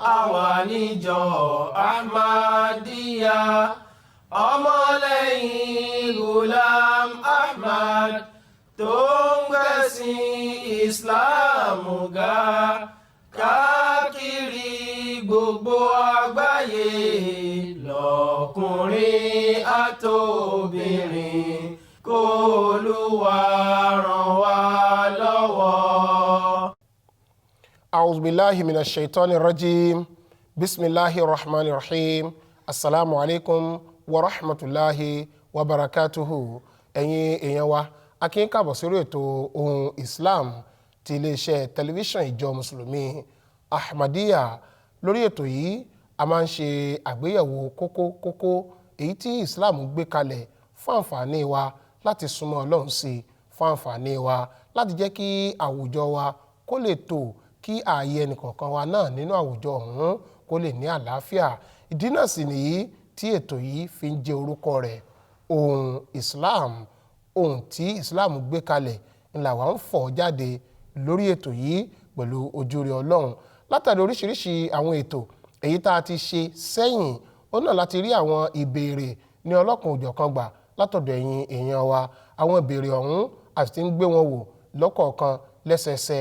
àwa níjọ Ahmadiyya ọmọlẹ́yìn Ghulam Ahmad tó ń gbẹ̀sìn Islam ga káàkiri gbogbo àgbáyé lọ́kùnrin àtobìnrin k'Olúwa ràn wá lọ́wọ́. أعوذ بالله من الشيطان الرجيم بسم الله الرحمن الرحيم السلام عليكم ورحمة الله وبركاته ẹ̀yin èèyàn wa a kí yín káàbọ̀ sórí ètò Ohun Islam ti iléeṣẹ́ tẹlifíṣàn ìjọ mùsùlùmí Ahmadiyya. Lórí ètò yìí a máa ń ṣe àgbéyẹ̀wò kókó èyí tí Islam gbé kalẹ̀ fún àǹfààní wa láti súnmọ́ Ọlọ́run sí i, fún àǹfààní wa láti jẹ́ kí àwùjọ wa kó lè tò, kí ààyè ẹnìkọ̀ọ̀kan wa náà nínú àwùjọ ọ̀hún kó lè ní àlàáfíà. Ìdí náà sì nìyí tí ètò yìí fi ń jẹ́ orúkọ rẹ̀ Ohun Islam. Ohun tí Islam gbé kalẹ̀ ńlá wa ń fọ̀ jáde lórí ètò yìí pẹ̀lú ojúre Ọlọ́run látàrí oríṣiríṣi àwọn ètò èyí tá a ti ṣe sẹ́yìn. Ó náà láti rí àwọn ìbéèrè ní ọlọ́kan òjọ̀kan gbà látọ̀dọ̀ ẹ̀yin èèyàn wa. Àwọn ìbéèrè ọ̀hún àti ti ń gbé wọn wò lọ́kọ̀ọ̀kan lẹ́sẹẹsẹ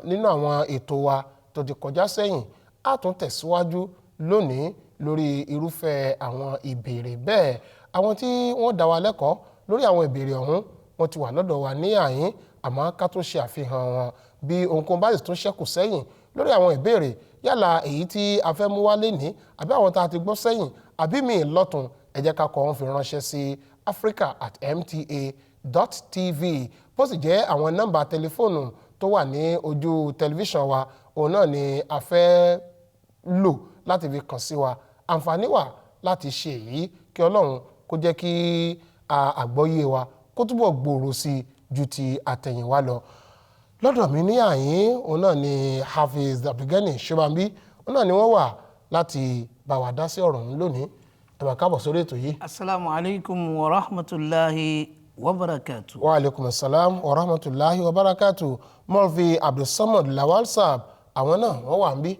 nínú àwọn ètò wa tó ti kọjá sẹ́yìn. A tún tẹ̀síwájú lónìí lórí irúfẹ́ àwọn ìbéèrè bẹ́ẹ̀. Àwọn tí wọ́n dá wa lẹ́kọ̀ọ́ lórí àwọn ìbéèrè ọ̀hún wọ́n ti wà lọ́dọ̀ wa ní àyín, àmọ́ ká tó ṣe àfihàn wọn bí ohunkóhun bá sì tún ṣẹ́kù sẹ́yìn lórí àwọn ìbéèrè yálà èyí tí a fẹ́ mú wá lénìí àbí àwọn tá a ti gbọ́ sẹ́yìn àbí míì lọ́tun, ẹ jẹ́ ká kọ wọ́n fi ránṣẹ́ sí africa@mta.tv. bó sì jẹ́ àwọn nọ́mbà tẹlifóònù tó wà ní ojú tẹlifíṣàn wa, òun náà ni a fẹ́ lò láti fi kàn sí wa. Àǹfààní wà láti ṣe èyí kí Ọlọ́run kó jẹ́ kí àgbọ́yé wa kó túbọ̀ gbòòrò sí ju ti àtẹ̀yìnwá lọ. Lọ́dọ̀ mi ní àyín, òun náà ni Hafiz Abdulgani Shobambi, òun náà ni wọ́n wà láti bá wa dá sí ọ̀rọ̀ ọ̀hún lónìí. Ẹ bá káàbọ̀ sórí ètò yìí. Assalamu alaikum wa rahmatullahi wa barakatuh. Wa alaikum assalam wa rahmatullahi wa barakatuh. Mọ́lvi Abdulsamad Lawal Saab, àwọn náà wọ́n wà ń bí.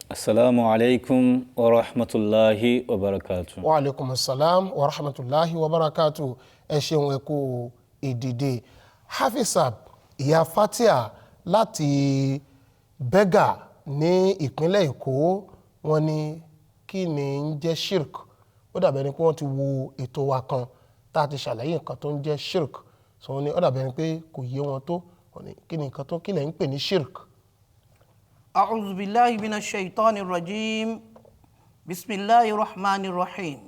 Assalamu alaikum wa rahmatullahi wa barakatuh. Wa alaikum assalam wa rahmatullahi wa barakatuh. Ẹ ṣeun, ẹ kú ìdìde. Hafiz Saab, ìyá Fatia láti Bẹ́gà ní ìpínlẹ̀ Èkó, wọ́n ní kí ni ń jẹ́ shirk. Ó dàbẹ̀ ni pé wọ́n ti wo ètò wa kan tá a ti ṣàlàyé nǹkan tó ń jẹ́ shirk, so wọ́n ní ó dàbẹ̀ ni pé kò yé wọn tó. Wọ́n ní kí ni nǹkan tó kí lẹ̀ ń pè ní shirk. A'udhu billahi minash shaitanir rajim. Bismillahir rahmanir rahim.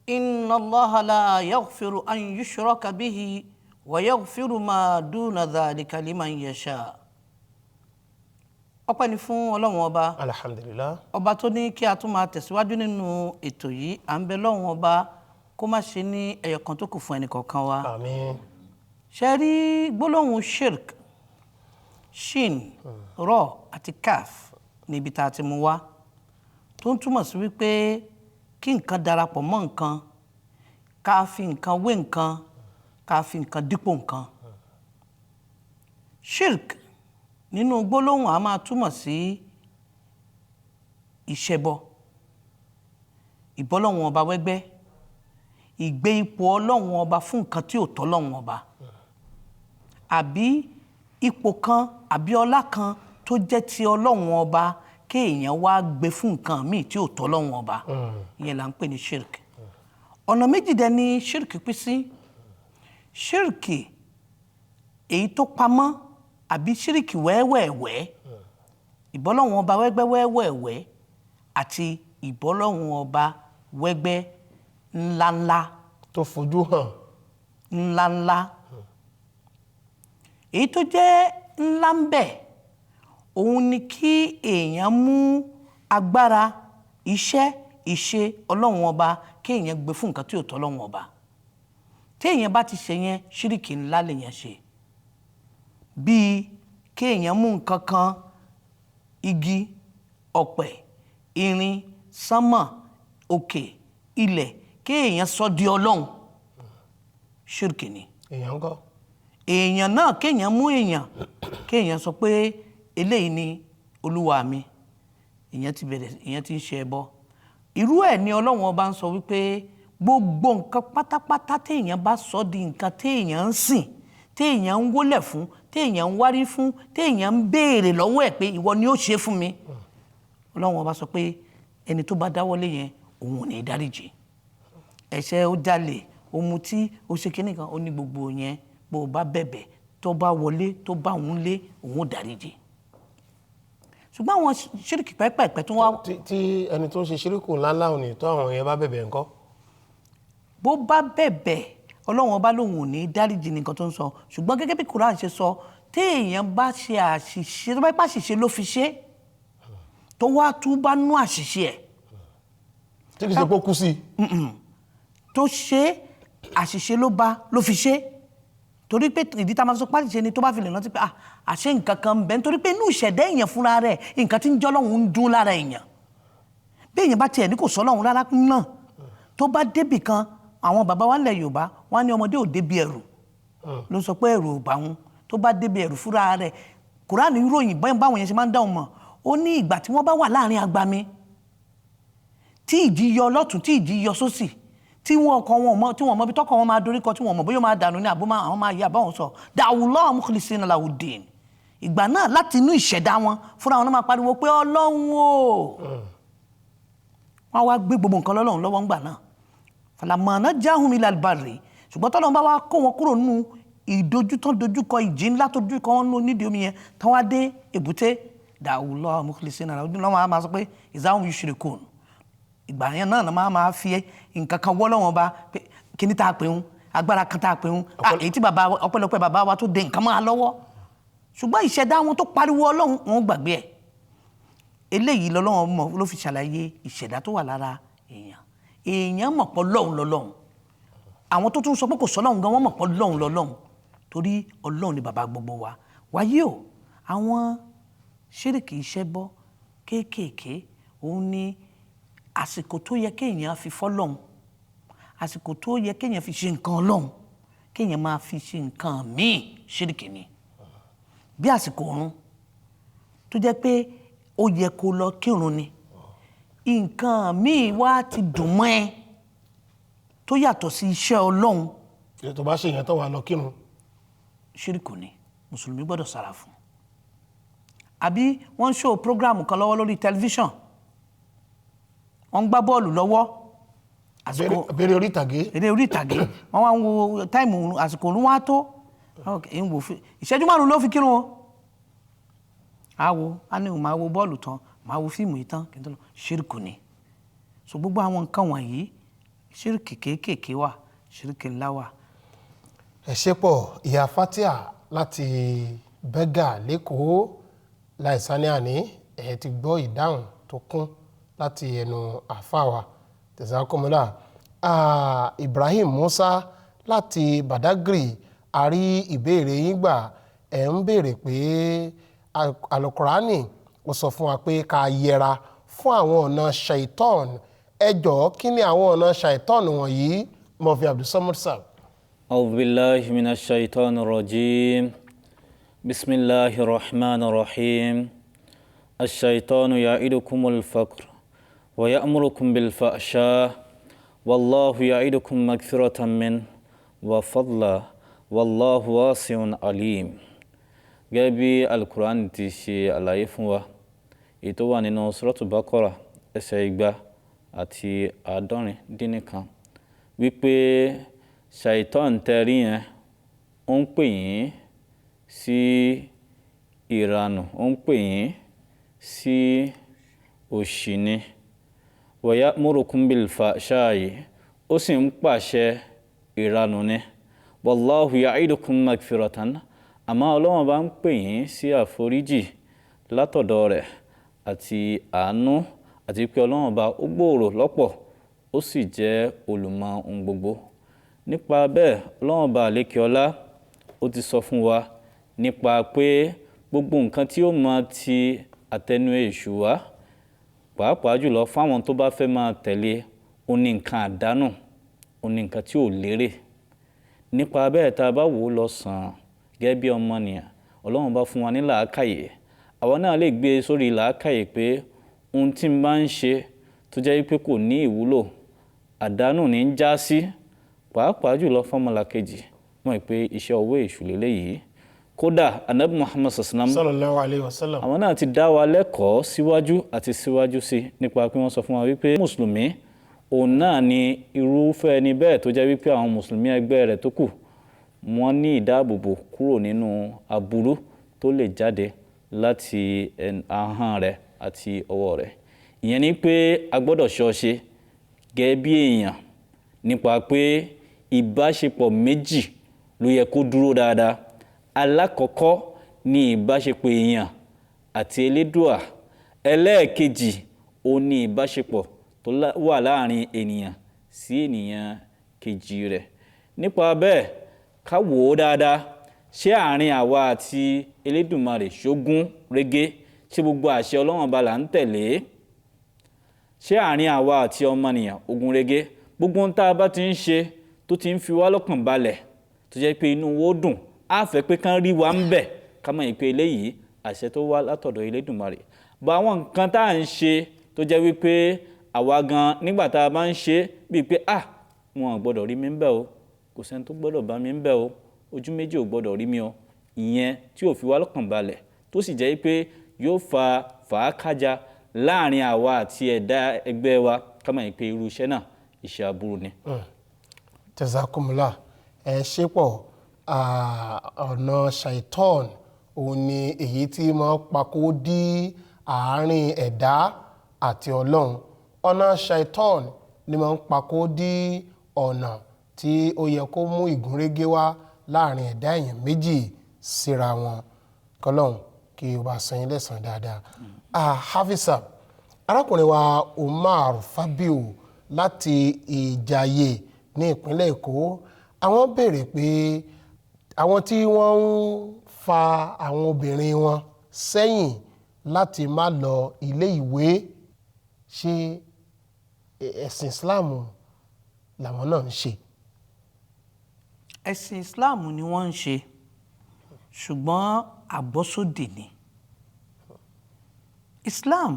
Inna Allaha la yaghfiru an yushraka bihi wa yaghfiru ma duna dhalika liman yasha. Ọpẹ́ ni fún Ọlọ́run ọba. Alhamdulillah. Ọba tó ní kí a tún máa tẹ̀síwájú nínú ètò yìí. À ń bẹ lọ́run ọba kó má ṣe ní ẹyọ kan tó kù fún ẹnìkọ̀ọ̀kan wa. Àmín. Ṣé rí gbólóhùn shirk, shin, rọ àti kaf níbi tá a ti mú wá, tó ń túmọ̀ sí wípé kí nǹkan darapọ̀ mọ́ nǹkan, ká fi nǹkan wé nǹkan, ká fi nǹkan dípò nǹkan. Shirk nínú gbólóhùn a máa túmọ̀ sí ìṣẹbọ, ìbọ́lọ́hun ọba wẹ́gbẹ́, ìgbé ipò Ọlọ́hun ọba fún nǹkan tí ò tọ́ Ọlọ́hun ọba, àbí ipò kan àbí ọlá kan tó jẹ́ ti Ọlọ́hun ọba kéèyàn wá gbé fún nǹkan míì tí ò tọ́ Ọlọ́hun ọba. Ìyẹn là ń pè ní shirk. Ọ̀nà méjì dẹ̀ ni shirk pín sí. Shirk èyí tó pamọ́ àbí shirk wẹ́wẹ́wẹ́, ìbọ́lọ́hun ọba wẹ́gbẹ́ wẹ́wẹ́wẹ́, àti ìbọ́lọ́hun ọba wẹ́gbẹ́ ńláńlá Tó fojú hàn. ńláńlá. Èyí tó jẹ́ ńlá ń bẹ, òun ni kí èèyàn mú agbára, iṣẹ́, ìṣe Ọlọ́run ọba kí èèyàn gbé fún nǹkan tí ò tọ́ Ọlọ́run ọba. Tí èèyàn bá ti ṣe yẹn, ṣíríkì ńlá lèèyàn ṣe. Bíi kí èèyàn mú nǹkan kan, igi, ọ̀pẹ, irin, sánmọ̀, òkè, ilẹ̀, kí èèyàn sọ di Ọlọ́run, ṣíríkì ni. Èèyàn kọ́. Èèyàn náà kéèyàn mú èèyàn kéèyàn sọ pé eléyìí ni olúwa mi ìyẹn ti bẹ̀rẹ̀ ìyẹn ti ń ṣe ẹbọ irú ẹ̀ ni Ọlọ́run ọba ń sọ wípé gbogbo nǹkan pátápátá téèyàn bá sọ di nǹkan téèyàn ń sìn téèyàn ń wólẹ̀ fún téèyàn ń wárí fún téèyàn ń béèrè lọ́wọ́ ẹ̀ pé ìwọ ni ó ṣe fún mi Ọlọ́run ọba sọ pé ẹni tó bá dáwọ́lé yẹn òun ò ní dáríjì ẹ̀ṣẹ̀ ó jalè ó mutí ó ṣe kíní kan ó ní gbogbo yẹn bó o bá bẹ̀bẹ̀ tó bá wọlé tó bá òun lé òun ò dáríjì ṣùgbọ́n àwọn ṣíríkì pẹ́pẹ́pẹ́ tó wá. tí ẹni tó ń ṣe ṣíríkù ńláńlá ò ní tó àwọn yẹn bá bẹ̀bẹ̀ ńkọ́. bó bá bẹ̀bẹ̀ Ọlọ́run ọba lòun ò ní dáríjì nìkan tó ń sọ ṣùgbọ́n gẹ́gẹ́ bí Quran ṣe sọ téèyàn bá ṣe àṣìṣe tó bá bá ṣìṣe ló fi ṣe tó wá tú bá nú àṣìṣe ẹ̀. tí kì í ṣe pé ó kú sí. tó ṣe àṣìṣe ló fi ṣe torí pé ìdí tá a máa sọ pàṣẹ ni tó bá fi lè rántí pé àṣẹ nǹkan kan bẹ́ẹ̀ nítorí pé inú ìṣẹ̀dá èèyàn fúnra rẹ̀ nǹkan tí ń jọ́ lọ́hùn ń dún lára èèyàn bí èèyàn bá tiẹ̀ ní kò sọ lọ́hùn rárá náà tó bá débì kan àwọn bàbá wa ńlẹ̀ Yorùbá wọn ní ọmọdé ò débi ẹ̀rù ló sọ pé ẹ̀rù ò bá wọn tó bá débi ẹ̀rù fúnra rẹ̀ Kùránì ròyìn báwọn yẹn ṣe máa ń dáhùn mọ̀ ó ní ìgbà tí wọ́n bá wà láàrin agbami tí ìjì yọ lọ́tún tí ìjì yọ sósì tí wọn mọ bí tọkọ wọn máa dorí kọ tí wọn mọ bóyá máa dànù ní àbó àwọn máa yá báwọn sọ da'ullaha mukhlisina lahu-ddin ìgbà náà láti inú ìṣẹ̀dá wọn fúnra wọn náà máa pariwo pé Ọlọ́run o wọn wá gbé gbogbo nǹkan lọ́lọ́run lọ́wọ́ ńgbà náà falamma najjahum ilal barri ṣùgbọ́n tọ́lọ́run bá wá kó wọn kúrò nínú dojúkọ ìjì ńlá tó dojúkọ wọn nídìí omi yẹn tán wá dé èbúté da'ullaha mukhlisina lahu-ddin lọ́wọ́ máa sọ pé izahum yushrikun ìgbà yẹn náà máa fi nǹkan kan wọ́ lọ́wọ́n ba kíní tá a pè ń agbára kan tá a pè ń èyí tí ọpẹ́lọpẹ́ bàbá wa tó de nǹkan máa lọ́wọ́ ṣùgbọ́n ìṣẹ̀dá wọn tó pariwo Ọlọ́run wọn gbàgbé ẹ̀ eléyìí lọ́lọ́run mọ̀ ló fi ṣàlàyé ìṣẹ̀dá tó wà lára èèyàn mọ̀ pọ̀ lọ́hùn lọ́lọ́hùn àwọn tó tún sọ pé kò sọ lọ́hùn gan wọ́n mọ̀ pọ̀ lọ́hùn lọ́lọ́hùn torí Ọlọ́run ni bàbá gbogbo wa wáyé o àwọn ṣíríkì ìṣẹ́bọ kéékèèké òun ni àsìkò tó yẹ kéèyàn fi fọ́lọ́hun àsìkò tó yẹ kéèyàn fi ṣe nǹkan Ọlọ́hun kéèyàn máa fi ṣe nǹkan míì ṣíríkì ni bí àsìkò ọ̀run tó jẹ́ pé ó yẹ kó lọ kírun ni nǹkan míì wá ti dùn mọ́ ẹ tó yàtọ̀ sí iṣẹ́ Ọlọ́hun. tó bá ṣe yẹn tó wà lọ kírun. ṣíríkù ni mùsùlùmí gbọ́dọ̀ sára fún àbí wọ́n ń ṣó prógráàmù kan lọ́wọ́ lórí tẹlifíṣàn wọ́n ń gbá bọ́ọ̀lù lọ́wọ́ eré orí ìtàgé wọ́n wá ń wo táìmù àsìkò òun wá tó ìṣẹ́jú márùn-ún ló fi kírun o a ní máa wo bọ́ọ̀lù tán máa wo fíìmù yìí tán kí n tó lọ ṣírìkù ni so gbogbo àwọn nǹkan wọ̀nyí ṣírìkì kéékèèké wà ṣírìkì ńlá wà. ẹ ṣé pọ̀ ìyá Fatia láti Bẹ́gà lẹ́kọ̀ọ́ láìsáni àní ẹ ti gbọ́ ìdáhùn tó kún láti ẹnu àfáwà tẹ̀sánkọ́mọ́lá Ibrahim Musa láti Badagry a rí ìbéèrè yín gbà ẹ̀ ń béèrè pé Al-Qur'ani ó sọ fún wa pé ká yẹra fún àwọn ọ̀nà shaitan ẹ jọ̀ọ́ kí ni àwọn ọ̀nà shaitan wọ̀nyí mọ̀fí Abdulsamad sab. A'udhu billahi minash shaitanir rajim bismillahir rahmanir rahim ash-shaitanu ya'idukumul faqr wa ya'murukum bil fahsha wallahu ya'idukum maghfiratan min wa fadla wallahu wasi'un alim. Gẹ́gẹ́ bí Al-Qur'an ti ṣe àlàyé fún wa èyí tó wà nínú Suratul Baqara ẹsẹ̀ 200 àti 90 wípé ṣàìtàn tẹ́rí yẹn ó ń pè yín sí ìranù ó ń pè yín sí òṣì ni wa ya'murukum bil fahsha'i ó sì ń pàṣẹ ìranù ni wallahu ya'idukum maghfiratan àmọ́ Ọlọ́run bá ń pè yín sí àforíjì látọ̀dọ̀ rẹ̀ àti àánú àti pé Ọlọ́run bá ó gbòòrò lọ́pọ̀ ó sì jẹ́ olùmọ̀ ohun gbogbo. Nípa bẹ́ẹ̀ Ọlọ́run bá àlékiọlá ó ti sọ fún wa nípa pé gbogbo nǹkan tí ó máa ti àtẹnu èṣù wá pàápàá jùlọ fáwọn tó bá fẹ́ máa tẹ̀lé ó ní nǹkan àdánù ó ní nǹkan tí ò lérè. Nípa bẹ́ẹ̀ tá a bá wò ó lọ sàn gẹ́gẹ́ bí ọmọnìyàn Ọlọ́run bá fún wa ní làákàyè àwọn náà lè gbé sórí làákàyè pé ohun tí n bá ń ṣe tó jẹ́ pé kò ní ìwúlò àdánù ní ń já sí pàápàá jùlọ fọ́mọlàkejì mọ̀ pé iṣẹ́ owó èṣù lélẹ́yìí. Kódà anabi Muhammad sallallahu alayhi wa sallam àwọn náà ti dá wa lẹ́kọ̀ọ́ síwájú àti síwájú sí nípa pé wọ́n sọ fún wa wípé mùsùlùmí òun náà ni irúfẹ́ ẹni bẹ́ẹ̀ tó jẹ́ wípé àwọn mùsùlùmí ẹgbẹ́ rẹ̀ tó kù wọ́n ní ìdáàbòbò kúrò nínú aburú tó lè jáde láti ahọ́n rẹ̀ àti ọwọ́ rẹ̀. Ìyẹn ni pé a gbọ́dọ̀ ṣọ́ṣe gẹ́gẹ́ bí èèyàn nípa pé ìbáṣepọ̀ méjì ló yẹ kó dúró dáadáa. Alákọ̀ọ́kọ́ ni ìbáṣepọ̀ èèyàn àti Elédùà. Ẹlẹ́ẹ̀kejì ó ní ìbáṣepọ̀ tó wà láàrin ènìyàn sí ènìyàn kejì rẹ̀. Nípa bẹ́ẹ̀ ká wò ó dáadáa, ṣé àárín àwa àti Elédùmarè ṣógún régé? Ṣé gbogbo àṣẹ Ọlọ́run Ọba là ń tẹ̀lé? Ṣé àárín àwa àti ọmọnìyàn ogun régé? Gbogbo ohun tá a bá ti ń ṣe tó ti ń fi wá lọ́kàn balẹ̀ tó jẹ́ pé inú wo dùn á fẹ́ pé kán rí wa ń bẹ̀ ká mọ̀ pé eléyìí àṣẹ tó wá látọ̀dọ̀ Elédùmarè. Bá àwọn nǹkan tá à ń ṣe tó jẹ́ wípé àwa gan nígbà tá a bá ń ṣe bíi pé wọn ò gbọ́dọ̀ rí mi ń bẹ̀ o, kò sẹ́ni tó gbọ́dọ̀ bá mi ń bẹ̀ o, ojú méjì ò gbọ́dọ̀ rí mi o, ìyẹn tí ò fi wá lọ́kàn balẹ̀ tó sì jẹ́ pé yóò fa fàákájà láàrin àwa àti ẹ̀dá ẹgbẹ́ wa ká mọ̀ pé irú iṣẹ́ náà iṣẹ́ aburú ni. jazakumullah ṣe pọ̀ ọ̀nà shaitan òun ni èyí tí máa pakó dí àárín ẹ̀dá àti Ọlọ́run. Ọ̀nà shaitan ni máa ń pakó dí ọ̀nà tí ó yẹ kó mú ìgúnrégé wá láàrin ẹ̀dá èèyàn méjì síra wọn. kọ́lọ́hún kí o bá san yín lẹ́san dáadáa. Hafisa arákùnrin wa Umar Fabiu láti Ìjàyè ní ìpínlẹ̀ Èkó, àwọn béèrè pé àwọn tí wọ́n ń fa àwọn obìnrin wọn sẹ́yìn láti má lọ ilé ìwé, ṣé ẹ̀sìn Islam làwọn náà ń ṣe? Ẹ̀sìn Islam ni wọ́n ń ṣe, ṣùgbọ́n àgbọ́sódì ni. Islam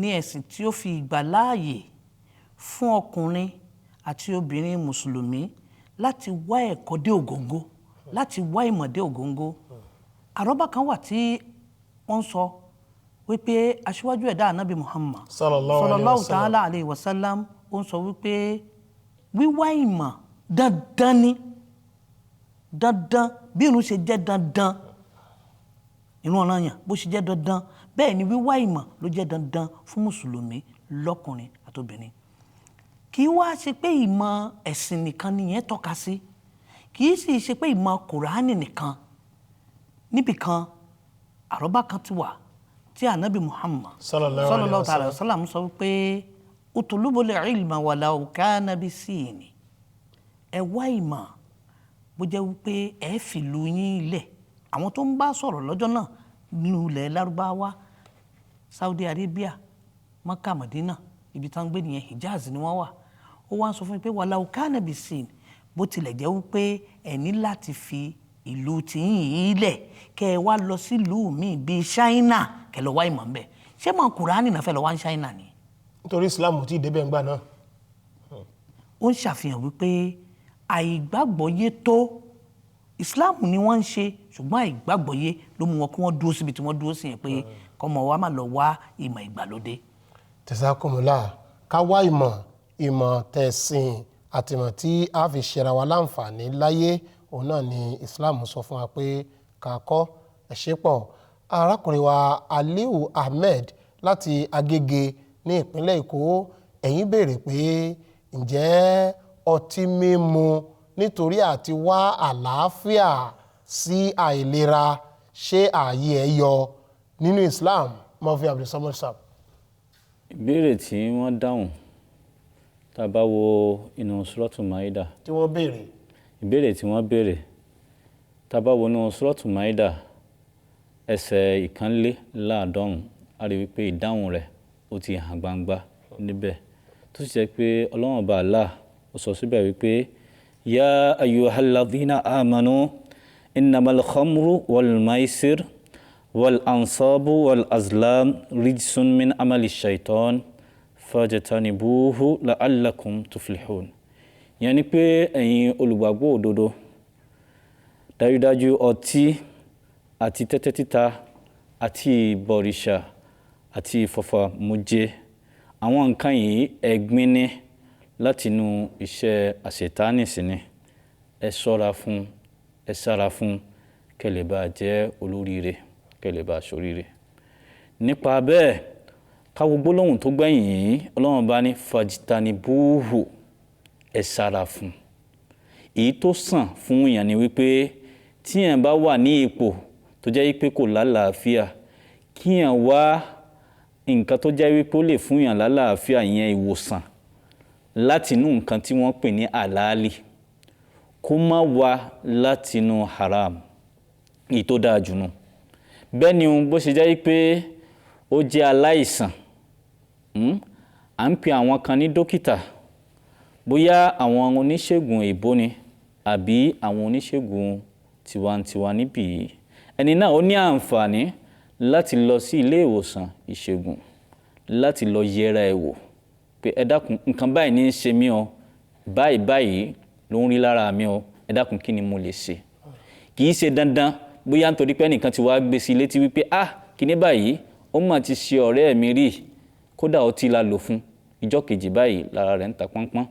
ní ẹ̀sìn tí ó fi ìgbà láàyè fún ọkùnrin àti obìnrin mùsùlùmí láti wá ẹ̀kọ́ dé ògóngó, láti wá ìmọ̀ dé ògóngó. Àrọ́bá kan wà tí wọ́n sọ wípé aṣíwájú ẹ̀dá ànábì Muhammad sallallahu ta'ala alayhi wa sallam ó ń sọ wípé wíwá ìmọ̀ dandan ni, dandan bí irun ṣe jẹ́ dandan, irun ọ̀ranyàn bó ṣe jẹ́ dandan, bẹ́ẹ̀ ni wíwá ìmọ̀ ló jẹ́ dandan fún mùsùlùmí lọ́kùnrin àtobìnrin. Kì í wá ṣe pé ìmọ̀ ẹ̀sìn nìkan nìyẹn tọ́ka sí, kì í sì ṣe pé ìmọ̀ Kùránì nìkan. Níbìkan àrọ́bá kan ti wà tí ànábì Muhammad sallallahu ta'ala wa sallam sọ wípé utulubul ilma walau kana bisini, ẹ wá ìmọ̀ bó jẹ́ wípé ẹ fìlú yín lẹ̀. Àwọn tó ń bá sọ̀rọ̀ lọ́jọ́ náà nínú ilẹ̀ Lárúbáwá, Saudi Arabia, Maka, Madina, ibi tá ń gbé nìyẹn, Hijaz ni wọ́n wà. Ó wá ń sọ fún mi pé walau kana bisini, bó tilẹ̀ jẹ́ wípé ẹ ní láti fi ìlú tìyín yìí lẹ̀ kẹ́ ẹ wá lọ sílùú míì bíi China kẹ́ lọ wá ìmọ̀ ń bẹ̀. Ṣé mọ̀ Kùránì náà fẹ́ lọ wá ní China ni? Nítorí Islam tí ìdébẹ̀ ń gbà náà. Ó ń ṣàfihàn wípé àìgbàgbọ́yé tó Islam ni wọ́n ń ṣe, ṣùgbọ́n àìgbàgbọ́yé ló mú wọn kí wọ́n dúró síbi tí wọ́n dúró sí yẹn pé kọ́mọ wa má lọ wá ìmọ̀ ìgbàlódé. Jazakumullah, ká wá ìmọ̀ tẹ̀sìn àtìmọ̀ tí a fi ṣera wa láǹfààní láyé, òun náà ni Islam sọ fún wa pé ká kọ́. Ẹ̀ṣẹ́ pọ̀ arákùnrin wa Aliu Ahmed láti Agége ní ìpínlẹ̀ Èkó, ẹ̀yin béèrè pé ǹjẹ́ ọtí mímu nítorí àti wá àlàáfíà sí àìlera ṣé ààyè ẹ̀ yọ nínú Islam? Mufti Abdulsamad Sab. Ìbéèrè tí wọ́n dáhùn tá a bá wo inú Suratul Maida, tí wọ́n béèrè, ìbéèrè tí wọ́n béèrè tá a bá wo inú Suratul Maida ẹsẹ̀ 150, a rí wípé ìdáhùn rẹ̀ ó ti hàn gbangba níbẹ̀, tó sì jẹ́ pé Ọlọ́run Ọba Allah ó sọ síbẹ̀ wípé ya ayyuhalladhina amanu innamal khamru wal maisir wal ansabu wal azlam rijsun min amali shaitan fajtanibuhu la'allakum tuflihun. Ìyẹn ni pé ẹ̀yin olùgbàgbọ́ òdodo, dájúdájú ọtí àti tẹ́tẹ́ títa àti ìbọ̀rìṣà àti ìfọ̀fàmújẹ, àwọn nǹkan yìí ẹ̀gbin ni látinú iṣẹ́ àṣetánì sí ni. Ẹ ṣọ́ra fún, ẹ sára fún, kẹ́ lè bá jẹ́ olóríire, kẹ́ lè bá ṣoríire. Nípa bẹ́ẹ̀, káwo gbólóhùn tó gbẹ̀yìn yìí, Ọlọ́run bá ní fajtanibuhu, ẹ sára fún. Èyí tó sàn fún èèyàn ni wípé tí èèyàn bá wà ní ipò tó jẹ́ wípé kò lálàáfíà, kí èèyàn wá nǹkan tó jẹ́ wípé ó lè fún èèyàn lálàáfíà, ìyẹn ìwòsàn látinú nǹkan tí wọ́n pè ní àlàálì, kó má wá látinú haram. Èyí tó dáa jù nù. Bẹ́ẹ̀ ni bó ṣe jẹ́ wípé ó jẹ́ aláìsàn, à ń pe àwọn kan ní dókítà, bóyá àwọn oníṣègùn èbó ni àbí àwọn oníṣègùn tiwantiwa níbí yìí. Ẹni náà ó ní àǹfààní láti lọ sí ilé ìwòsàn ìṣègùn láti lọ yẹra ẹ̀ wò pé ẹ dákun nǹkan báyìí ní í ṣe mí o, báyìí báyìí ló ń rí lára mi o, ẹ dákun kí ni mo lè ṣe. Kì í ṣe dandan bóyá nítorí pé ẹnìkan ti wá gbé sí létí wípé kí ní báyìí ó mà ti ṣe ọ̀rẹ́ mi rí, kódà ọtí la lò fún, ìjọ́ kejì báyìí lára rẹ̀ ń ta pọ́npọ́n.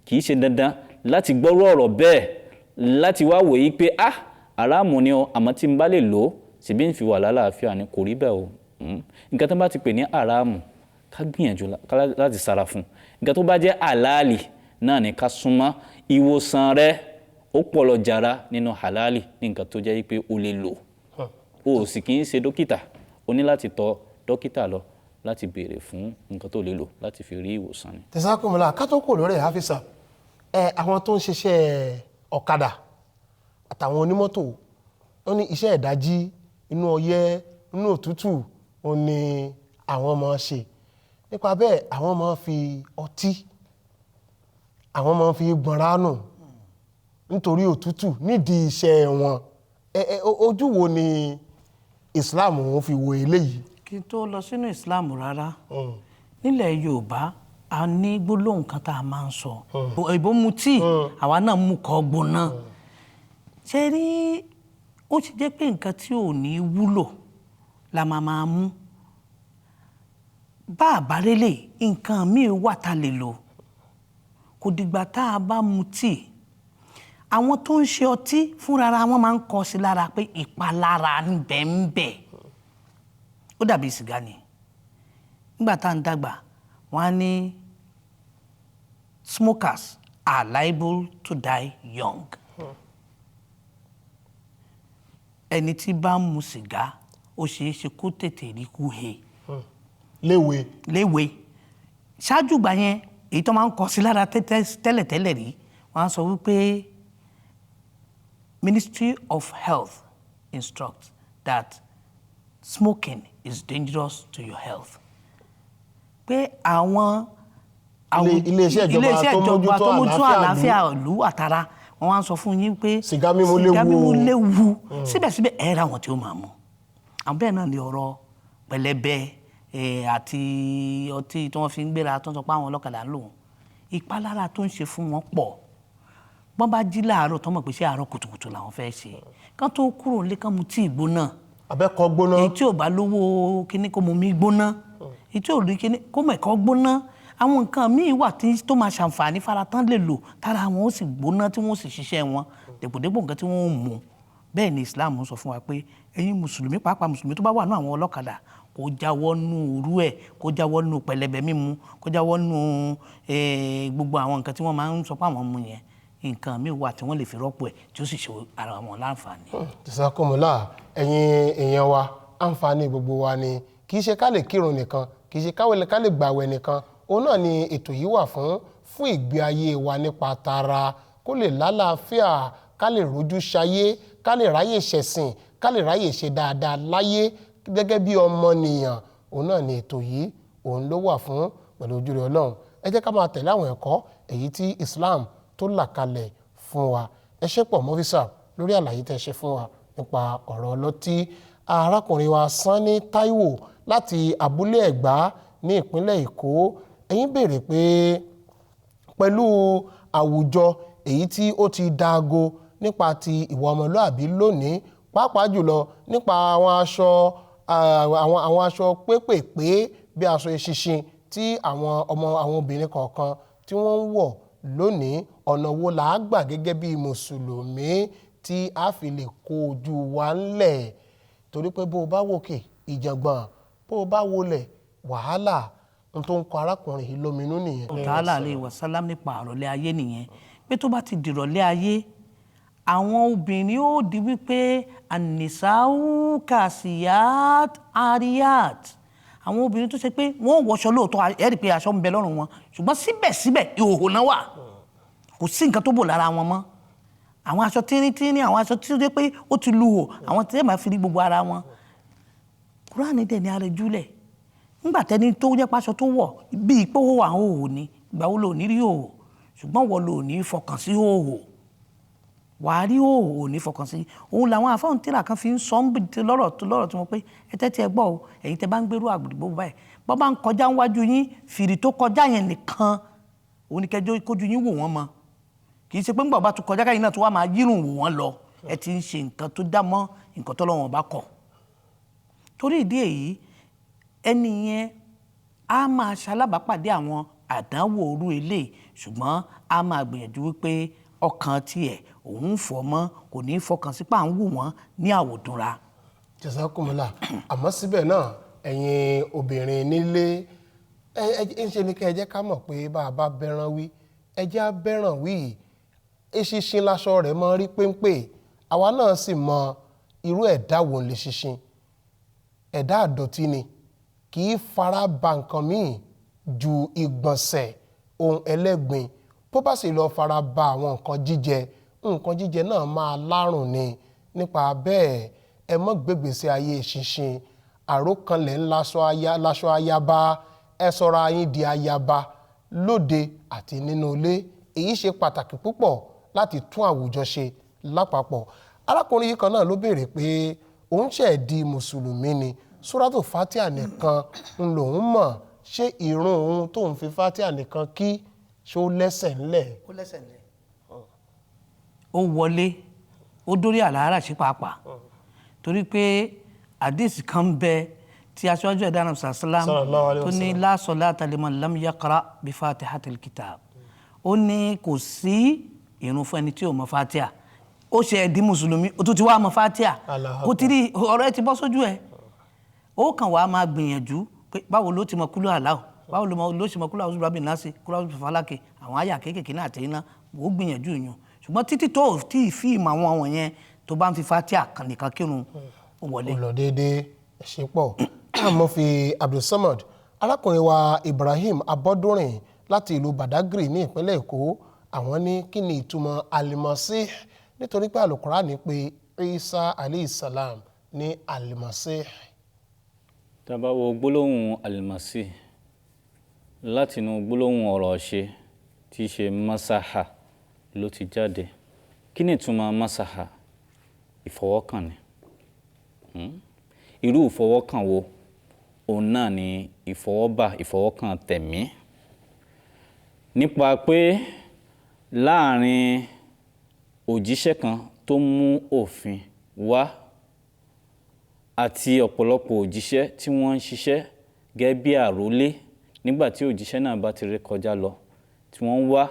Kì í ṣe dandan láti gbọ́rú ọ̀rọ̀ bẹ́ẹ̀ láti wá wòye pé àràmù ni o, àmọ́ tí n bá lè lò ó ṣèbí ń fi wà lálàáfíà ni, kò rí bẹ́ẹ̀ o. Nǹkan tó bá ti pè ní àràmù ká gbìyànjú láti sára fún. Nǹkan tó bá jẹ́ àlàálì náà ni ká súnmọ́. Ìwòsàn rẹ̀ ó pọ̀lọ̀ jàrá nínú àlàálì ní nǹkan tó jẹ́ pé o lè lò. O sì kì í ṣe dókítà, o ní láti tọ̀ dókítà lọ láti béèrè fún nǹkan tó lè lò láti fi rí ìwòsàn ni. Jazakumullah, ká tó kò lórí Hafisa, àwọn tó ń ṣiṣẹ́ ọ̀kadà àtàwọn onímọ́tò, wọ́n ní iṣẹ́ ìdájí, inú ọyẹ́, inú òtútù, ó ní àwọn máa ṣe. Nípa bẹ́ẹ̀ àwọn máa fi ọtí, àwọn máa fi gbọ̀nra nù nítorí òtútù nídìí iṣẹ́ wọn. Ojú wo ni Islam ń fi wo eléyìí? Kí n tó lọ sínú Islam rárá, nílẹ̀ Yorùbá a ní gbólóhùn kan tá a máa ń sọ. Ìbò mu tíì, àwa náà mú kọ́ gbóná. Ṣé rí, ó ti jẹ́ pé nǹkan tí ò ní wúlò la máa mú. Bá àbárélé nǹkan míì wà tá lè lò. Kò dìgbà tá a bá mu tíì. Àwọn tó ń ṣe ọtí fúnra wọn máa ń kọ sí lára pé ìpalára ń bẹ. Ó dàbí sìgá ni. Nígbà tá à ń dàgbà, wọ́n á ní smokers are liable to die young. Ẹni tí bá ń mu sìgá, ó ṣeé ṣe kó tètè rí kú he. Léwe. Ṣáájú ìgbà yẹn, èyí tó máa ń kọ sí lára tẹ́lẹ̀tẹ́lẹ̀ rí, wọ́n á sọ wípé Ministry of Health instructs that smoking is dangerous to your health. Pé àwọn ilé-iṣẹ́ ìjọba tó mójútó àlàáfíà ìlú àtara, wọ́n wá ń sọ fún yín pé sìgá mímu léwu. Síbẹ̀síbẹ̀ ẹ ra àwọn tí ó máa mú. Àwọn bẹ́ẹ̀ náà ni ọ̀rọ̀ pẹlẹbẹ àti ọtí tí wọ́n fi ń gbéra tó ń sọ pé àwọn ọlọ́kadà ń lò wọ́n. Ìpalára tó ń ṣe fún wọn pọ̀. Bọ́n bá jí láàárọ̀ tó mọ̀ pé ṣé àárọ̀ kùtùkùtù làwọn fẹ́ ṣe. Kán tó kúrò nílé kán mu tíì gbóná. Abẹ́kọ̀ gbóná. Èyí tí ò bá lówó kíní kó mu mí gbóná. Èyí tí ò rí kíní kó mọ̀ ẹ̀kọ́ gbóná. Àwọn nǹkan míì wà tó máa ṣàǹfààní fara tán lè lò tára wọn ó sì gbóná tí wọ́n ó sì ṣiṣẹ́ wọn dèpòdépò nǹkan tí wọ́n ó mú. Bẹ́ẹ̀ ni Islam sọ fún wa pé ẹ̀yin mùsùlùmí, pàápàá mùsùlùmí tó bá wà nínú àwọn ọlọ́kadà, kó jáwọ́ nú òru ẹ̀, kó jáwọ́ nú pẹlẹbẹ mímu, kó jáwọ́ nú gbogbo àwọn nǹkan tí wọ́n máa ń sọ pé àwọn mú yẹn. Nǹkan míì wà tí wọ́n lè fi rọ́pò ẹ̀ tí ó sì ṣe ara wọn láǹfààní. Jazakumullah, ẹ̀yin èèyàn wa, àǹfààní gbogbo wa ni. Kì í ṣe ká lè kírun nìkan, kì í ṣe ká lè gbààwẹ̀ nìkan. Òun náà ni ètò yìí wà fún ìgbé ayé wa nípa tara, kó lè lálàáfíà, ká lè rójú ṣayé, ká lè ráyè ṣẹ̀sìn, ká lè ráyè ṣe dáadáa láyé gẹ́gẹ́ bí ọmọnìyàn. Òun náà ni ètò yìí, òun ló wà fún pẹ̀lú ojúre Ọlọ́run. Ẹ jẹ́ ká máa tẹ̀lé àwọn ẹ̀kọ́ èyí tí Islam tó là kalẹ̀ fún wa. Ẹ ṣé pọ̀ Mọ́físà lórí àlàyé tẹ́ ṣe fún wa nípa ọ̀rọ̀ ọlọ́tí. arákùnrin wa Sanni Táíwò láti abúlé Ẹ̀gbá ní ìpínlẹ̀ Èkó, ẹ̀yin béèrè pé pẹ̀lú àwùjọ èyí tí ó ti dáago nípa ti ìwà ọmọlúàbí lónìí, pàápàá jùlọ nípa àwọn aṣọ pépèpé bí aṣọ eṣinṣin tí àwọn obìnrin kọ̀ọ̀kan tí wọ́n ń wọ̀ lónìí, ọ̀nà wo là á gbà gẹ́gẹ́ bí mùsùlùmí tí a fi lè kó ojú wa ńlẹ̀? Torí pé bó o bá wòkè ìjàngbọ̀n, bó o bá wọlẹ̀ wàhálà, n tó ń kọ arákùnrin yìí lóminú nìyẹn. Ta'ala alayhi wa sallam nípa àròlé ayé nìyẹn, pé tó bá ti dìrọ̀lẹ́ ayé àwọn obìnrin ó di wípé anisau kasiyat ariyat, àwọn obìnrin tó ṣe pé wọ́n wọṣọ lóòótọ́, ẹ rí i pé aṣọ ń bẹ lọ́rùn wọn, ṣùgbọ́n síbẹ̀síbẹ̀ ìhòòhò náà wà, kò sí nǹkan tó bò lára wọn mọ́. Àwọn aṣọ tínrín, àwọn aṣọ tí ó jẹ́ pé ó ti lu hò, àwọn tí ẹ máa fi rí gbogbo ara wọn. Kúránì dẹ̀ ní ara júlẹ̀, nígbà tẹ́ni tó jẹ́ pàṣọ tó wọ̀ bíi pé ó wà hòhò ni, ìgbà wo lò ní rí hòhò, ṣùgbọ́n wọ́n lò ní fọkàn sí hòhò, wàá rí hòhò ní fọkàn sí. Òun làwọn àfáwọn tíra kan fi ń sọ lọ́rọ̀ tí wọ́n pé ẹ tẹ́tí ẹ gbọ́ o, ẹ̀yin tẹ́ bá ń gbérú àgbègbè báyìí, bọ́ bá ń kọjá níwájú yín, fìrì tó kọjá yẹn nìkan òun ni kẹjọ kójú yín wò wọ́n mọ́, kì í ṣe pé ńgbà bá tún kọjá káyìn náà tó wá máa yírùn wò wọ́n lọ, ẹ ti ń ṣe nǹkan tó dá mọ́ nǹkan tọ́lọ́run bá kọ̀. Torí ìdí èyí ẹni yẹn á máa ṣalábàápàdé àwọn àdánwò orú eléyìí, ṣùgbọ́n á máa gbìyànjú wípé ọkàn tiẹ̀ òun ń fọ̀ mọ́, kò ní í fọkàn sí pà ń wù wọ́n ní àwòdúnra. Jazakumullah. Àmọ́ síbẹ̀ náà ẹ̀yin obìnrin nílé ń ṣe ni kẹ́ ẹ jẹ́ ká mọ̀ pé bá a bá bẹ́ràn wí ẹ jẹ́ á bẹ́ràn wí. Eṣinṣin láṣọ rẹ̀ mọ́ rí péńpé, àwa náà sì mọ irú ẹ̀dá wo lè ṣinṣin. Ẹ̀dá àdọ̀tí ni, kì í fara ba nǹkan míì ju ìgbọ̀nsẹ̀ ohun ẹlẹ́gbin. Bó bá sì lọ fara ba àwọn nǹkan jíjẹ náà máa lárùn ni. Nípa bẹ́ẹ̀ ẹ mọ́ gbégbèsè ayé eṣinṣin, àrókanlẹ̀ láṣọ ayaba, ẹ sọra yín di ayaba lóde àti nínú ilé. Èyí ṣe pàtàkì púpọ̀ láti tún àwùjọ ṣe lápapọ̀. Arákùnrin yìí kan náà ló béèrè pé òun ṣẹ̀ di mùsùlùmí ni, Súrátù Fátíà nìkan ń lòun mọ̀, ṣé ìrun òun tóun fi Fátíà nìkan kí ṣó lẹ́sẹ̀ ńlẹ̀? Ó lẹ́sẹ̀ ńlẹ̀. Ó wọlé, ó dórí àlàárà sí pàápàá, torí pé àdìsí kan ń bẹ tí aṣáájú ẹ̀dá náà sàlám tó ní la salata liman lam yaqra bí Fatihatil kitab, ó ní kò sí ìrun fún ẹni tí ò mọ Fátíà. Ó ṣe ẹ̀dí mùsùlùmí, ó tún ti wá mọ Fátíà, kò tí rí ọ̀rọ̀ ẹ ti bọ́ sójú ẹ̀. Ó kàn wá máa gbìyànjú pé báwo ló ti mọ kúlú àláò, báwo ló ṣe mọ kúlú àwọn rábì náà sí, kúlú àwọn fàlákì, àwọn àyà kéékèèké náà àti iná, ó gbìyànjú yàn. Ṣùgbọ́n títí tó tí ì fíìmù àwọn yẹn tó bá ń fi Fátíà nìkan kírun ó wọlé. Ó lọ déédéé, ẹ ṣe pọ̀. Mo fi Abdulsamad, arákùnrin wa Ibrahim Abọ́dúnrin láti ìlú Badagry ní ìpínlẹ̀ Èkó, àwọn ní kí ni ìtumọ̀ Al-Masih, nítorí pé Al-Qur'ani pé Isa alayhi salam ní Al-Masih. Tá bá wo gbólóhùn Al-Masih látinú gbólóhùn ọ̀rọ̀ ṣe tí í ṣe masaha ló ti jáde. Kí ni ìtumọ̀ masaha? Ìfọwọ́kàn ni. Irú ìfọwọ́kàn wo? Òun náà ni ìfọwọ́kàn tẹ̀mí. Nípa pé láàrin òjíṣẹ́ kan tó mú òfin wá àti ọ̀pọ̀lọpọ̀ òjíṣẹ́ tí wọ́n ń ṣiṣẹ́ gẹ́gẹ́ bí àrólé, nígbà tí òjíṣẹ́ náà bá ti ré kọjá lọ, tí wọ́n ń wá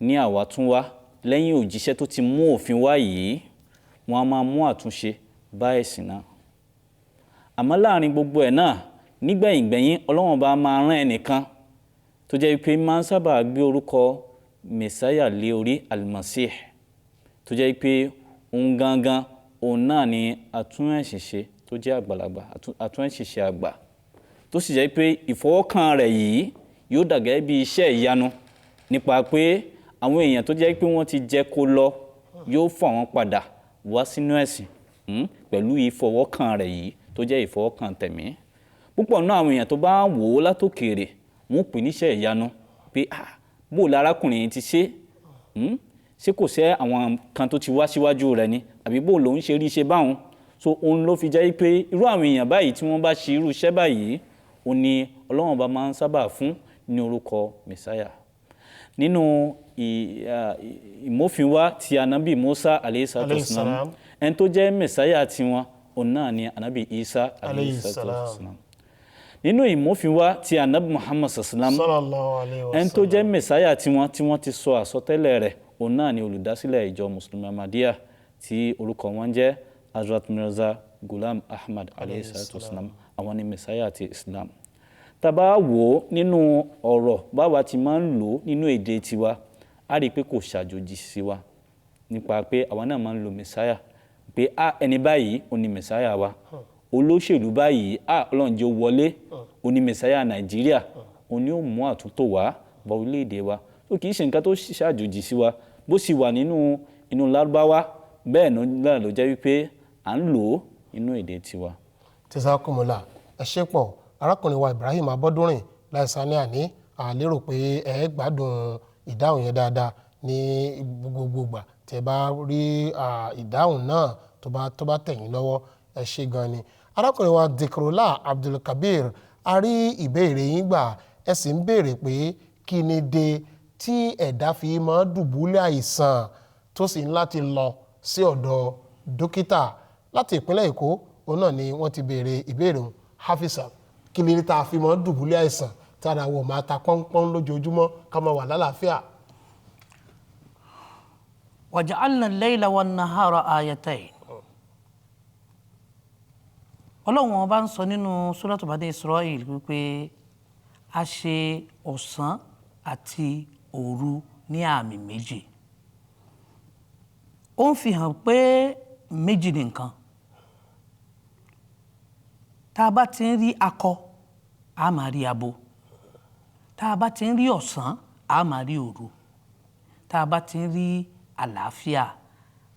ní àwátúnwá lẹ́yìn òjíṣẹ́ tó ti mú òfin wá yìí, wọ́n á máa mú àtúnṣe bá ẹ̀sìn náà. Àmọ́ láàrin gbogbo ẹ̀ náà, nígbẹ̀yìngbẹ̀yìn Ọlọ́run bá máa rán ẹnìkan tó jẹ́ pé máa ń sábà gbé orúkọ mẹ̀sáyà lé orí, Al-Masih, tó jẹ́ pé òun gangan òun náà ni atúnẹ̀ṣìṣe tó jẹ́ àgbàlagbà, atúnẹ̀ṣìṣe àgbà, tó sì jẹ́ pé ìfọwọ́kàn rẹ̀ yìí yóò dà gẹ́gẹ́ bí iṣẹ́ ìyanu, nípa pé àwọn èèyàn tó jẹ́ pé wọ́n ti jẹ́ kó lọ yóò fà wọ́n padà wá sínú ẹ̀sìn pẹ̀lú ìfọwọ́kàn rẹ̀ yìí tó jẹ́ ìfọwọ́kàn tẹ̀mí. Púpọ̀ náà àwọn èèyàn tó bá wò ó látòkèèrè wọ́n pè níṣẹ́ ìyanu pé bó lárákùnrin ti ṣe, ṣé kò sẹ́ àwọn kan tó ti wá síwájú rẹ̀ ni, àbí bó lòun ṣe rí ṣe báwọn. so òun ló fi jẹ́ pé irú àwọn èèyàn báyìí tí wọ́n bá ṣe irú iṣẹ́ báyìí òun ni Ọlọ́run bá máa ń sábà fún ní orúkọ mẹsáyà. Nínú ìmófinwá ti anabi Musa alayhisalatu ẹni tó jẹ́ mẹsáyà tiwọn òun náà ni anabi Isa alayhisalatu. Nínú ìmófinwá ti anabi Muhammad sallallahu alayhi wa sallam ẹni tó jẹ́ mẹsáyà tiwọn tí wọ́n ti sọ àsọtẹ́lẹ̀ rẹ̀ òun náà ni olùdásílẹ̀ ìjọ mùsùlùmí Ahmadiyya tí orúkọ wọn jẹ́ Hazrat Mirza Ghulam Ahmad alayhisalatu wasalam. Àwọn ni mẹsáyà ti Islam. Tá bá wò nínú ọ̀rọ̀ báwa ti máa ń lò nínú èdè tiwa a rí pé kò ṣàjòjì sí wa nípa pé àwa náà máa ń lo mẹsáyà pé ẹni báyìí ó ní mẹsáyà wa, olóṣèlú báyìí Ọlọ́run jẹ́ ó wọlé ó ní mẹsáyà Nàìjíríà ó ní ó mú àtúntò wá bá orílẹ̀-èdè wa. Ó kì í ṣe nǹkan tó ṣàjòjì sí wa bó sì wà nínú Lárúbáwá bẹ́ẹ̀ náà ló jẹ́ wípé à ń lò ó nínú èdè tiwa. Jazakumullah, ẹ ṣé pọ̀ arákùnrin wa Ibrahim Abọ́dúnrìn láìsá ní àní àlérò pé ẹ gbádùn ìdáhùn yẹn dáadáa ní gbogbogbà tẹ́ bá rí ìdáhùn náà tó bá tẹ̀yìn lọ́wọ́, ẹ ṣé gan ni. Arákùnrin wa Dhikrullah Abdulkabir, a rí ìbéèrè yín gbà, ẹ sì ń béèrè pé kí ni dé tí ẹ̀dá fi máa dùbúlẹ̀ àìsàn tó sì ń láti lọ sí ọ̀dọ̀ dókítà. Láti ìpínlẹ̀ Èkó òun náà ni wọ́n ti béèrè ìbéèrè òun. Hafisa, kí ni tá a fi máa dùbúlẹ̀ àìsàn tí ara wọ̀ máa ta pọ́npọ́n lójoojúmọ́ ká máa wà lálàáfíà? waja'alna al-layla wan-nahara ayatayn. Ọlọ́run ọba ń sọ nínú Suratu Bani Israel wípé a ṣe ọ̀sán àti òru ní àmì méjì. Ó ń fi hàn pé méjì ni nǹkan. Tá a bá ti ń rí akọ a máa rí abo, tá a bá ti ń rí ọ̀sán a máa rí òru, tá a bá ti ń rí àlàáfíà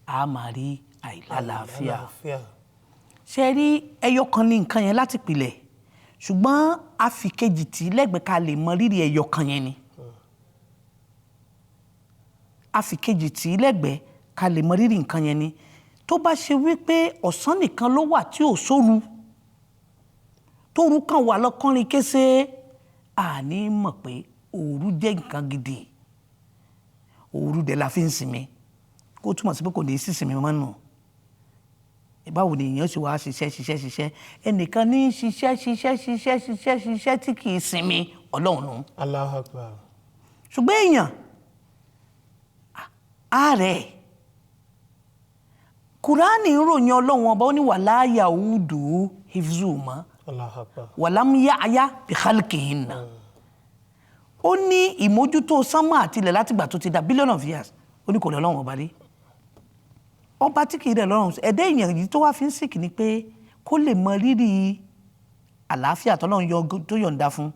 a máa rí àìlàlàáfíà. Ṣé rí ẹyọ kan ní nǹkan yẹn láti pilẹ̀, ṣùgbọ́n a fi kejì tí lẹ́gbẹ̀ẹ́ ká lè mọ rírì ẹyọ kan yẹn ni. A fi kejì tí lẹ́gbẹ̀ẹ́ ká lè mọ rírì nǹkan yẹn ni. Tó bá ṣe wípé ọ̀sán nìkan ló wà tí ò sóru, tóru kan wà lọ́kànrin kése, àní mọ̀ pé òru jẹ́ nǹkan gidi. Òru dẹ̀ la fi ń sinmi, kó túmọ̀ sí pé kò ní sí sinmi mọ́ nù. Báwo ni èèyàn ṣe wá ṣiṣẹ́ ẹnìkan ní ṣiṣẹ́ tí kì í sinmi, Ọlọ́run nù. Allahu Akbar. Ṣùgbọ́n èèyàn ààrẹ Kùránì ń ròyìn Ọlọ́run ọba ó ní wala yaudu hifzuhuma walam ya'ya bi khalqihinna. Ó ní ìmójútó sánmà àti ilẹ̀ látìgbà tó ti dá billion of years, ó ní kò lè Ọlọ́run ọba rí. Ọba tí kì í rẹ̀ lọ́rùn ẹ̀dá èèyàn yìí tó wá fi ń sìnkì ni pé kó lè mọ rírì àlàáfíà tọ́lọ́run tó yọ̀ǹda fún,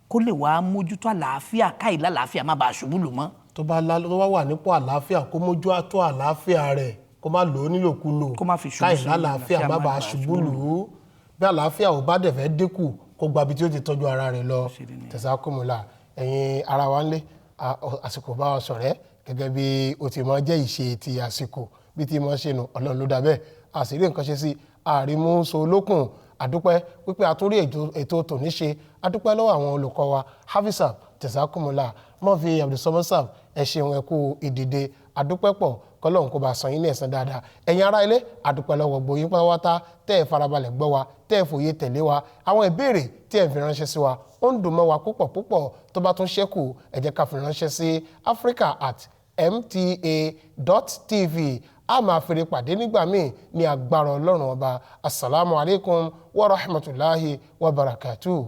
kó lè wá mójútó àlàáfíà káì lálàáfíà má bàa ṣubú lù mọ́. Tó bá wà nípò àlàáfíà kó mójútó àlàáfíà rẹ̀, kó má lò ó nílòkulò, káì lálàáfíà má bàa ṣubú lù ú. Bí àlàáfíà ò bá dẹ̀ fẹ́ dínkù kó gbabi tí ó ti tọ́jú ara rẹ̀ lọ. Jazakumullah, ẹ̀yin ara wa ńlé, àsìkò bá wa ṣọ̀rẹ́ gẹ́gẹ́ bí ó ti máa jẹ́ ìṣe ti àsìkò bí ti máa ṣe nù. Ọlọ́run ló dá bẹ́ẹ̀, àṣírí nǹkan ṣe sí àrímú so lókun. Àdúpẹ́ wípé àtúrí ètò tòní ṣe, àdúpẹ́ lọ́wọ́ àwọn olùkọ́ wa Hafisa, Jazakumullah, Mọ́fì Abdulsamad, ẹ ṣeun ẹ kú ìdìde, àdúpẹ́ pọ̀, kọ́lọ́run kó bá san yín ní ẹ̀san dáadáa. Ẹ̀yin ará ilé, àdúpẹ́ lọ́wọ́ gbogbo yín pátápátá tẹ́ ẹ farabalẹ̀ gbọ́ wa, tẹ́ ẹ fòye tẹ̀lé wa. Àwọn ìbéèrè tí ẹ fi ránṣẹ́ sí wa ó ń dùn mọ́ wa púpọ̀. Tó bá tún ṣẹ́kù ẹ jẹ́ ká fi ránṣẹ́ sí africa@mta.tv. A máa fèrè pàdé nígbà míì ní agbára Ọlọ́run ọba. Assalamu alaikum wa rahmatullahi wa barakatuh.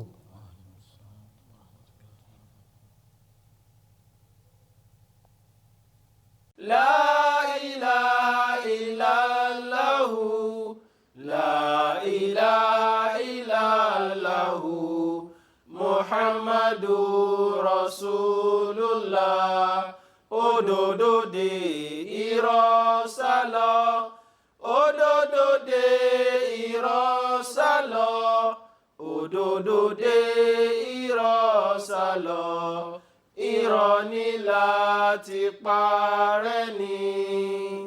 La ilaha illallah, la ilaha illallah, Muhammadur Rasulullah. Òdodo de irọ́ sálọ, òdodo de irọ́ sálọ, òdodo de irọ́ sálọ, irọ́ ní láti parẹ́ ni.